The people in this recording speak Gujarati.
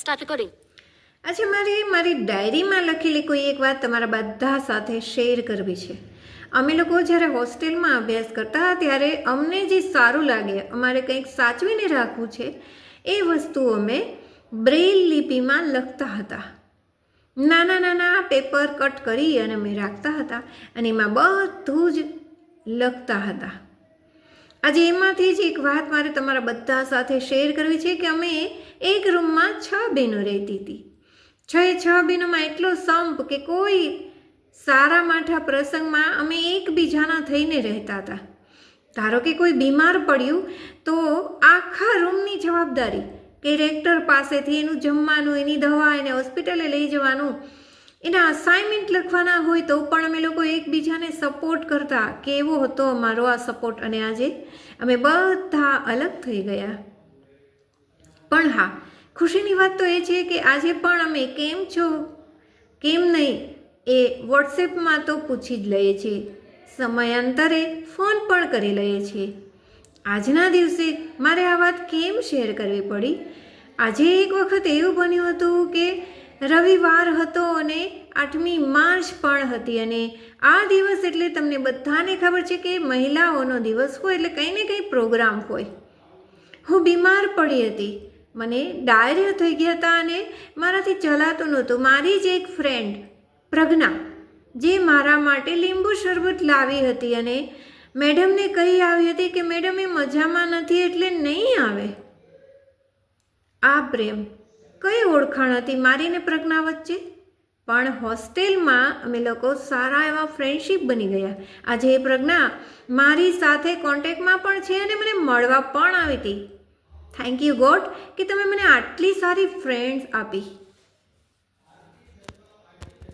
Start recording. આજે મારી ડાયરીમાં લખેલી કોઈ એક વાત તમારા બધા સાથે શેર કરવી છે. અમે લોકો જ્યારે હોસ્ટેલમાં અભ્યાસ કરતા ત્યારે અમને જે સારું લાગે, અમારે કંઈક સાચવીને રાખવું છે, એ વસ્તુ અમે બ્રેઇલ લિપિમાં લખતા હતા. નાના નાના પેપર કટ કરી અને અમે રાખતા હતા અને એમાં બધું જ લખતા હતા. આજે એમાંથી જ એક વાત મારે તમારા બધા સાથે શેર કરવી છે કે અમે એક રૂમમાં 6 બહેનો રહેતી હતી. 6 બહેનોમાં એટલો સંપ કે કોઈ સારા માઠા પ્રસંગમાં અમે એકબીજાના થઈને રહેતા હતા. ધારો કે કોઈ બીમાર પડ્યું તો આખા રૂમની જવાબદારી કે રેક્ટર પાસેથી એનું જમવાનું, એની દવા, એને હોસ્પિટલે લઈ જવાનું, એના અસાઇનમેન્ટ લખવાના હોય તો પણ અમે લોકો એકબીજાને સપોર્ટ કરતા. કેવો હતો અમારો આ સપોર્ટ! અને આજે અમે બધા અલગ થઈ ગયા. પણ હા, ખુશીની વાત તો એ છે કે આજે પણ અમે કેમ છો, કેમ નહીં એ વોટ્સએપમાં તો પૂછી જ લઈએ છીએ, સમયાંતરે ફોન પણ કરી લઈએ છીએ. આજના દિવસે મારે આ વાત કેમ શેર કરવી પડી? આજે એક વખત એવું બન્યું હતું કે રવિવાર હતો અને 8મી માર્ચ પણ હતી અને આ દિવસ એટલે તમને બધાને ખબર છે કે મહિલાઓનો દિવસ હોય એટલે કંઈ ને કંઈ પ્રોગ્રામ હોય. હું બીમાર પડી હતી, મને ડાયરિયા થઈ ગયા હતા અને મારાથી ચલાતું નહોતું. મારી જ એક ફ્રેન્ડ પ્રજ્ઞા, જે મારા માટે લીંબુ શરબત લાવી હતી અને મેડમને કહી આવી હતી કે મેડમ એ મજામાં નથી એટલે નહીં આવે. આ પ્રેમ, કઈ ઓળખાણ હતી મારી ને પ્રજ્ઞા વચ્ચે? પણ હોસ્ટેલમાં અમે લોકો સારા એવા ફ્રેન્ડશીપ બની ગયા. આજે એ પ્રજ્ઞા મારી સાથે કોન્ટેક્ટમાં પણ છે અને મને મળવા પણ આવી હતી. થેન્ક યુ ગોડ કે તમે મને આટલી સારી ફ્રેન્ડ્સ આપી.